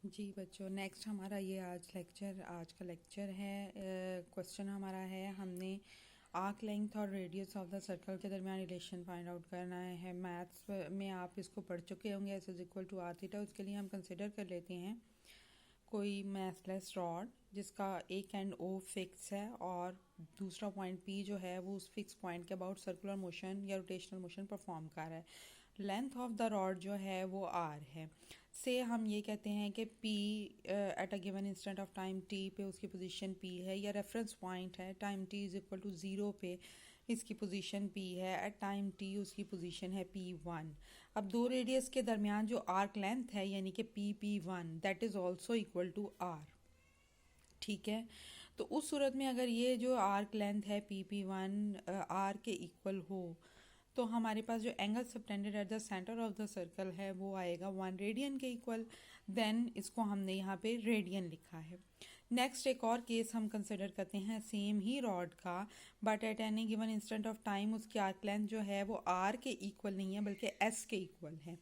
जी बच्चों, नेक्स्ट हमारा ये आज का लेक्चर है। क्वेश्चन हमारा है, हमने आर्क लेंथ और रेडियस ऑफ द सर्कल के दरमियान रिलेशन फाइंड आउट करना है। मैथ्स में आप इसको पढ़ चुके होंगे, S is equal to R theta. उसके लिए हम कंसिडर कर लेते हैं कोई मैथलेस रॉड जिसका एक एंड ओ फिक्स है और दूसरा पॉइंट पी जो है वो उस फिक्स पॉइंट के अबाउट सर्कुलर मोशन या रोटेशनल मोशन परफॉर्म कर रहा है। लेंथ ऑफ द रॉड जो है वो आर है। से हम ये कहते हैं कि P at a given instant of time T पे उसकी पोजीशन पी है, या रेफरेंस पॉइंट है time T is equal to zero पे इसकी पोजीशन पी है, एट टाइम टी उसकी पोजीशन है पी वन। अब दो रेडियस के दरमियान जो आर्क लेंथ है यानी कि P one that is also equal to R. ठीक है, तो उस सूरत में अगर ये जो आर्क लेंथ है पी वन आर के इक्वल हो तो हमारे पास जो angle subtended at the centre of the circle है वो आएगा 1 रेडियन के इक्वल। देन इसको हमने यहाँ पे रेडियन लिखा है। नेक्स्ट एक और केस हम कंसिडर करते हैं सेम ही रॉड का, but at any given instant of time उसकी आर्क लेंथ जो है वो आर के इक्वल नहीं है बल्कि एस के इक्वल है।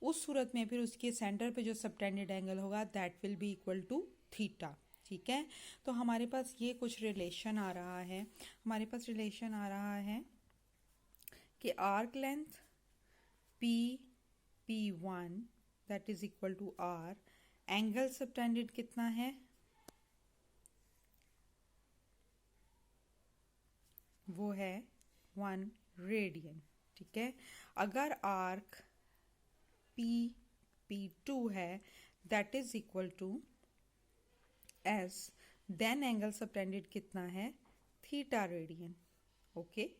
उस सूरत में फिर उसके सेंटर पे जो सबटेंडेड एंगल होगा that will be equal to theta. ठीक है, तो हमारे पास ये कुछ रिलेशन आ रहा है। हमारे पास रिलेशन आ रहा है कि arc length P one that is equal to R, angle subtended कितना है वो है 1 रेडियन। ठीक है, अगर आर्क पी टू है that is equal to S, then angle subtended कितना है थीटा रेडियन। ओके,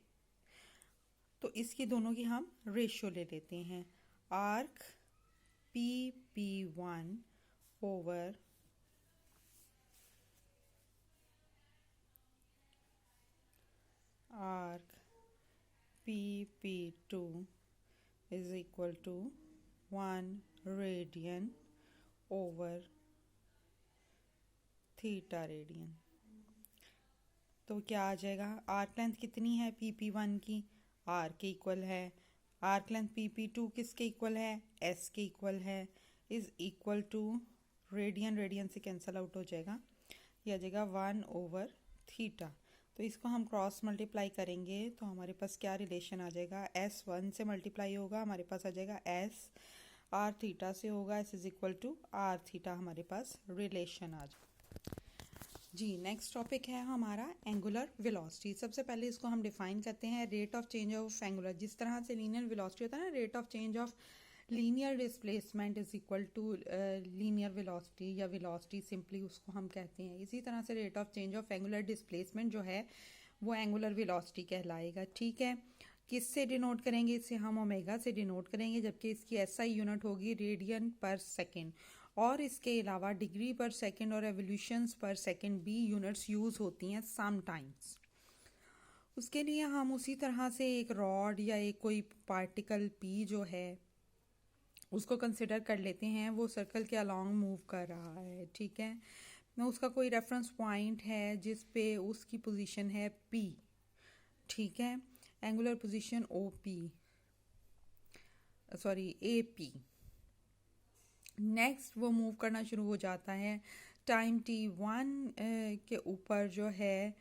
तो इसकी दोनों की हम रेशियो ले लेते हैं। Arc P one over arc P two is equal to 1 radian over theta radian. तो क्या आ जाएगा, आर्क लेंथ कितनी है पी वन की, आर के इक्वल है। आर्क लेंथ पी टू किसके इक्वल है, एस के इक्वल है, is equal to radian, radian से कैंसिल आउट हो जाएगा, यह आ जाएगा 1/थीटा। तो इसको हम क्रॉस मल्टीप्लाई करेंगे तो हमारे पास क्या रिलेशन आ जाएगा, एस वन से मल्टीप्लाई होगा, हमारे पास आ जाएगा एस आर थीटा से होगा, S is equal to R theta, हमारे पास रिलेशन आ जाएगा। जी, नेक्स्ट टॉपिक है हमारा एंगुलर वेलोसिटी। सबसे पहले इसको हम डिफाइन करते हैं, rate of change of angular, जिस तरह से लीनियर वेलोसिटी होता है ना, rate of change of linear displacement is equal to linear velocity या वेलोसिटी सिंपली उसको हम कहते हैं। इसी तरह से rate of change of angular displacement जो है वो एंगुलर वेलोसिटी कहलाएगा। ठीक है, किससे डिनोट करेंगे, इससे हम ओमेगा से डिनोट करेंगे, जबकि इसकी एसआई यूनिट होगी रेडियन पर सेकेंड, और इसके अलावा डिग्री पर सेकेंड और एवोल्यूशंस पर सेकेंड भी यूनिट्स यूज़ होती हैं समटाइम्स। उसके लिए हम उसी तरह से एक रॉड या एक कोई पार्टिकल पी जो है उसको कंसिडर कर लेते हैं, वो सर्कल के अलोंग मूव कर रहा है। ठीक है, ना उसका कोई रेफरेंस पॉइंट है जिस पे उसकी पोजीशन है पी। ठीक है, angular position O P, sorry A P. Next वो मूव करना शुरू हो जाता है टाइम टी वन के ऊपर जो है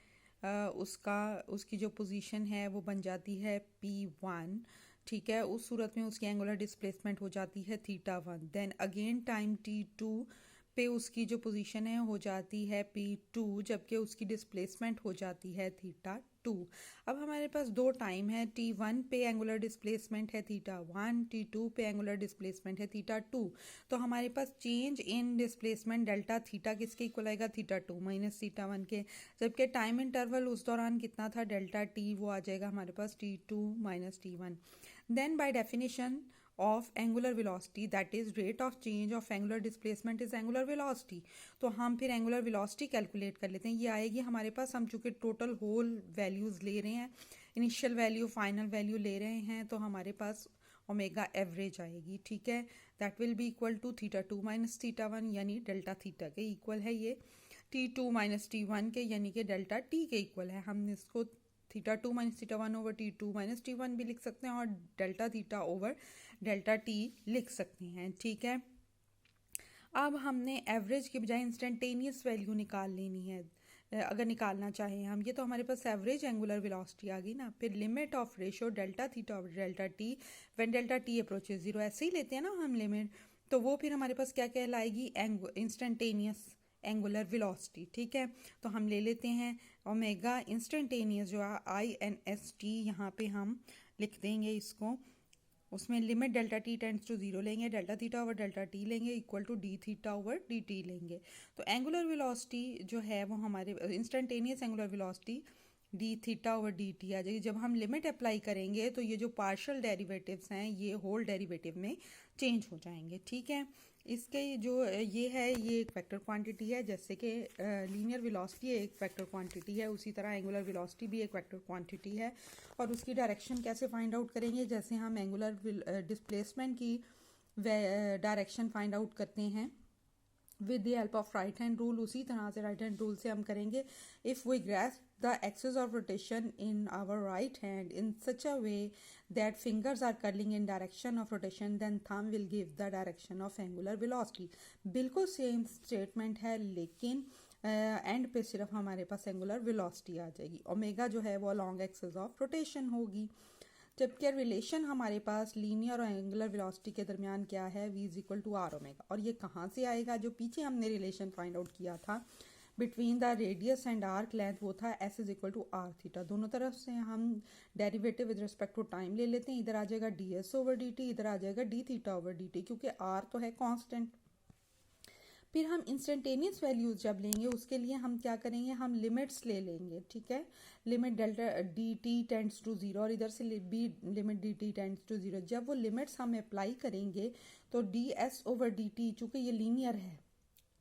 उसकी जो पोजीशन है वो बन जाती है पी वन। ठीक है, उस सूरत में उसकी एंगुलर डिस्प्लेसमेंट हो जाती है theta one. Then again time T two पे उसकी जो पोजीशन है हो जाती है पी टू, जबकि उसकी डिस्प्लेसमेंट हो जाती है थीटा टू। अब हमारे पास दो टाइम है, टी वन पे एंगुलर डिस्प्लेसमेंट है थीटा वन, टी टू पे एंगुलर डिस्प्लेसमेंट है थीटा टू। तो हमारे पास change in displacement delta theta किसके इक्वल आएगा, theta two minus theta one के, जबकि टाइम इंटरवल उस दौरान कितना था डेल्टा टी, वो आ जाएगा हमारे पास T two minus T one. Then by definition of angular velocity that is rate of change of angular displacement is angular velocity. तो हम फिर एंगुलर वेलोसिटी कैलकुलेट कर लेते हैं। ये आएगी हमारे पास, हम चूंकि टोटल होल वैल्यूज ले रहे हैं, इनिशियल वैल्यू फाइनल वैल्यू ले रहे हैं, तो हमारे पास ओमेगा एवरेज आएगी। ठीक है, that will be equal to theta two minus theta one, यानी डेल्टा थीटा के इक्वल है ये, T two minus T one के यानी कि डेल्टा टी के इक्वल है। हम इसको theta two minus theta one over T two minus T one भी लिख सकते हैं और delta theta over delta T लिख सकते हैं। ठीक है, अब हमने एवरेज के बजाय इंस्टेंटेनियस वैल्यू निकाल लेनी है। अगर निकालना चाहें हम, ये तो हमारे पास एवरेज एंगुलर वेलोसिटी आ गई ना। फिर limit of ratio delta theta और delta T when delta T approaches zero, ऐसे ही लेते हैं ना हम लिमिट, तो वो फिर हमारे पास क्या कहलाएगी, इंस्टेंटेनियस एंगुलर वेलोसिटी। ठीक है, तो हम ले लेते हैं ओमेगा इंस्टेंटेनियस जो INST, यहाँ पे हम लिख देंगे इसको। उसमें limit delta T tends to zero लेंगे, delta theta over delta T लेंगे equal to D theta over D T लेंगे। तो एंगुलर वेलोसिटी जो है वो हमारे instantaneous angular velocity D theta over D T आ जाएगी। जब हम लिमिट अप्लाई करेंगे तो ये जो पार्शियल डेरिवेटिव्स हैं ये होल डेरिवेटिव में चेंज हो जाएंगे। ठीक है, इसके जो ये है ये एक वेक्टर क्वांटिटी है, जैसे कि लीनियर वेलोसिटी एक वेक्टर क्वांटिटी है, उसी तरह एंगुलर वेलोसिटी भी एक वेक्टर क्वांटिटी है। और उसकी डायरेक्शन कैसे फाइंड आउट करेंगे, जैसे हम एंगुलर डिस्प्लेसमेंट की डायरेक्शन फाइंड आउट करते हैं with the help of right hand rule, उसी तरह से राइट हैंड रूल से हम करेंगे। If we grasp the axis of rotation in our right hand in such a way that fingers are curling in direction of rotation, then thumb will give the direction of angular velocity। बिल्कुल same statement है, लेकिन and पे सिर्फ हमारे पास angular velocity आ जाएगी। Omega जो है वो अलॉन्ग एक्सिस ऑफ रोटेशन होगी, जबकि रिलेशन हमारे पास लीनियर और एंगुलर वेलोसिटी के दरमियान क्या है, v is equal to R omega. और ये कहाँ से आएगा, जो पीछे हमने रिलेशन फाइंड आउट किया था between the radius and arc length, वो था s is equal to R theta. दोनों तरफ से हम derivative with respect to time ले लेते हैं, इधर आ जाएगा ds ओवर dt, इधर आ जाएगा d थीटा ओवर dt, क्योंकि r तो है कांस्टेंट। फिर हम इंस्टेंटेनियस वैल्यूज जब लेंगे उसके लिए हम क्या करेंगे, हम लिमिट्स ले लेंगे। ठीक है, limit delta D T tends to zero और इधर से भी limit D T tends to zero. जब वो लिमिट्स हम अप्लाई करेंगे तो D S over D T, चूँकि ये लीनियर है,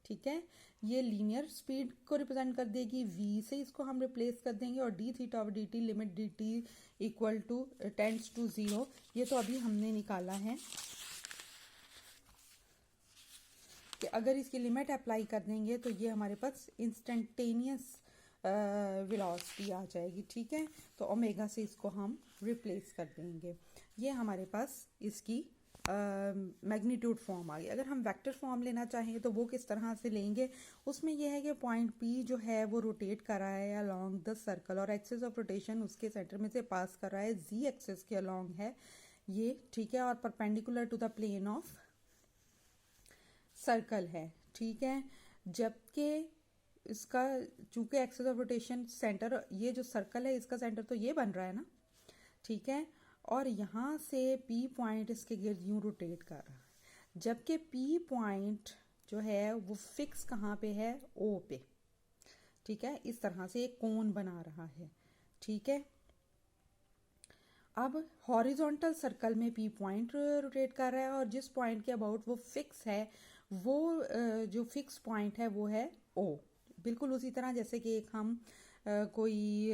ठीक है, ये लीनियर स्पीड को रिप्रेजेंट कर देगी, v से इसको हम रिप्लेस कर देंगे, और D theta over D T limit D T equal to tends to zero, ये तो अभी हमने निकाला है कि अगर इसकी लिमिट अप्लाई कर देंगे तो ये हमारे पास इंस्टेंटेनियस वेलोसिटी आ जाएगी। ठीक है, तो ओमेगा से इसको हम रिप्लेस कर देंगे, ये हमारे पास इसकी मैग्नीट्यूड फॉर्म आ गई। अगर हम वेक्टर फॉर्म लेना चाहें तो वो किस तरह से लेंगे, उसमें यह है कि पॉइंट P जो है वो रोटेट कर रहा है अलोंग द सर्कल, और एक्सिस ऑफ रोटेशन उसके सेंटर में से पास कर रहा है, z एक्सिस के अलोंग है ये। ठीक है, और perpendicular to the plane of circle है। ठीक है, जबकि इसका चूंकि एक्सिस ऑफ रोटेशन सेंटर, ये जो सर्कल है इसका सेंटर तो ये बन रहा है ना, ठीक है, और यहाँ से P पॉइंट इसके गिर्द यूँ रोटेट कर रहा है, जबकि P पॉइंट जो है वो फिक्स कहाँ पे है, O पे। ठीक है, इस तरह से एक कोन बना रहा है। ठीक है, अब हॉरिजॉन्टल सर्कल में P पॉइंट रोटेट कर रहा है, और जिस पॉइंट के अबाउट वो फिक्स है, वो जो फिक्स पॉइंट है वो है O। बिल्कुल उसी तरह जैसे कि एक हम कोई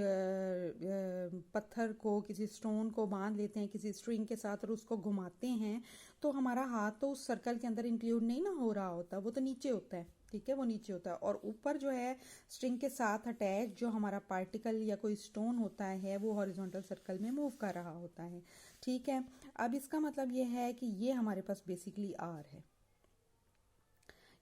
पत्थर को, किसी स्टोन को बांध लेते हैं किसी स्ट्रिंग के साथ और उसको घुमाते हैं, तो हमारा हाथ तो उस सर्कल के अंदर इंक्लूड नहीं ना हो रहा होता, वो तो नीचे होता है। ठीक है, वो नीचे होता है, और ऊपर जो है स्ट्रिंग के साथ अटैच जो हमारा पार्टिकल या कोई स्टोन होता है वो हॉरिजॉन्टल सर्कल में मूव कर रहा होता है। ठीक है, अब इसका मतलब ये है कि ये हमारे पास बेसिकली आर है,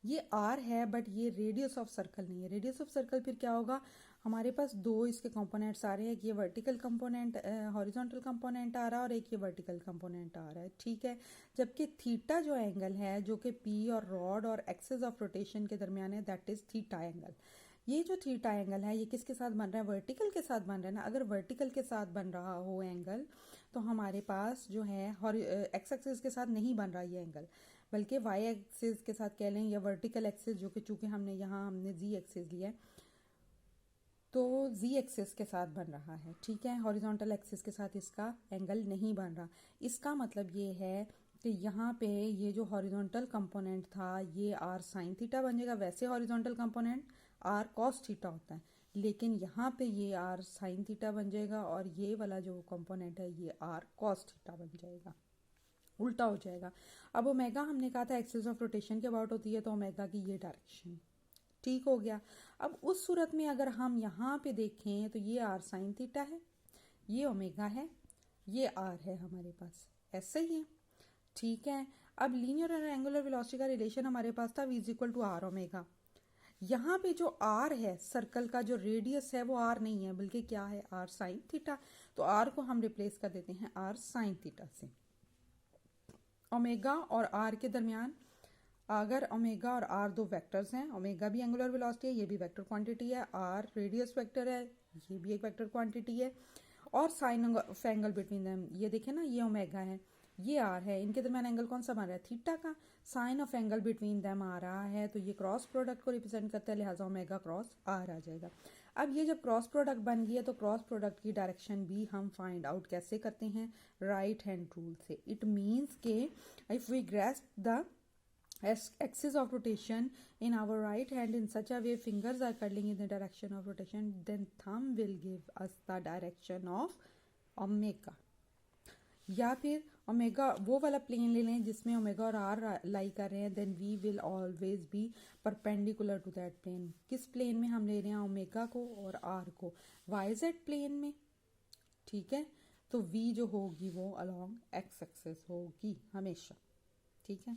ये आर है, बट ये रेडियस ऑफ सर्कल नहीं है। रेडियस ऑफ सर्कल फिर क्या होगा, हमारे पास दो इसके कंपोनेंट्स आ रहे हैं, एक ये वर्टिकल कंपोनेंट हॉरिजॉन्टल कंपोनेंट आ रहा है और एक ये वर्टिकल कंपोनेंट आ रहा है। ठीक है, जबकि थीटा जो एंगल है जो कि पी और रॉड और एक्सिस ऑफ रोटेशन के दरमियान है, दैट इज थीटा एंगल। ये जो थीटा एंगल है ये किसके साथ बन रहा है, वर्टिकल के साथ बन रहा है ना। अगर वर्टिकल के साथ बन रहा हो एंगल तो हमारे पास जो है एक्स एक्सिस के साथ नहीं बन रहा ये एंगल, बल्कि वाई एक्सिस के साथ कह लें, या वर्टिकल एक्सिस, जो कि चूंकि हमने जी एक्सिस लिया है तो जी एक्सिस के साथ बन रहा है। ठीक है, हॉरिजॉन्टल एक्सिस के साथ इसका एंगल नहीं बन रहा। इसका मतलब ये है कि यहाँ पे ये जो हॉरिजॉन्टल कंपोनेंट था ये आर साइन थीटा बन जाएगा। वैसे horizontal component R cos theta होता है, लेकिन यहाँ पे ये आर साइन थीटा बन जाएगा, और ये वाला जो कंपोनेंट है ये आर कॉस थीटा बन जाएगा, उल्टा हो जाएगा। अब ओमेगा हमने कहा था एक्सिस ऑफ रोटेशन के अबाउट होती है, तो ओमेगा की ये डायरेक्शन। ठीक हो गया। अब उस सूरत में अगर हम यहाँ पे देखें तो ये आर साइन थीटा है, ये ओमेगा है, ये आर है हमारे पास, ऐसे ही है। ठीक है, अब लीनियर और एंगुलर वेलोसिटी का रिलेशन हमारे पास था v equal to R omega. यहाँ पे जो r है सर्कल का जो रेडियस है वो r नहीं है बल्कि क्या है r साइन थीटा। तो r को हम रिप्लेस कर देते हैं r साइन थीटा से। ओमेगा और r के दरमियान अगर ओमेगा और r दो वेक्टर्स हैं, ओमेगा भी एंगुलर वेलोसिटी है, ये भी वेक्टर क्वांटिटी है, r रेडियस वेक्टर है, ये भी एक वेक्टर क्वांटिटी है, और sine of angle between them, ये देखें ना, ये ओमेगा है, ये r है, इनके दरमियान एंगल कौन सा बन रहा है, थीटा का। Sine of angle between them आ रहा है तो ये क्रॉस प्रोडक्ट को रिप्रेजेंट करता है, लिहाजा ओमेगा क्रॉस r आ जाएगा। अब ये जब क्रॉस प्रोडक्ट बन गई है तो क्रॉस प्रोडक्ट की डायरेक्शन भी हम फाइंड आउट कैसे करते हैं, राइट हैंड रूल से। इट मीन्स के if we grasp the axis of rotation in our right hand in such a way fingers are curling in the direction of rotation, then thumb will give us the direction of omega। या फिर omega वो वाला plane ले लें जिसमें omega और are लाई कर रहे हैं, then we will always be perpendicular to that plane. किस प्लेन में हम ले रहे हैं ओमेगा को और आर को, वाईजेड प्लेन में, ठीक है। तो वी जो होगी वो अलोंग एक्स एक्सिस होगी हमेशा, ठीक है।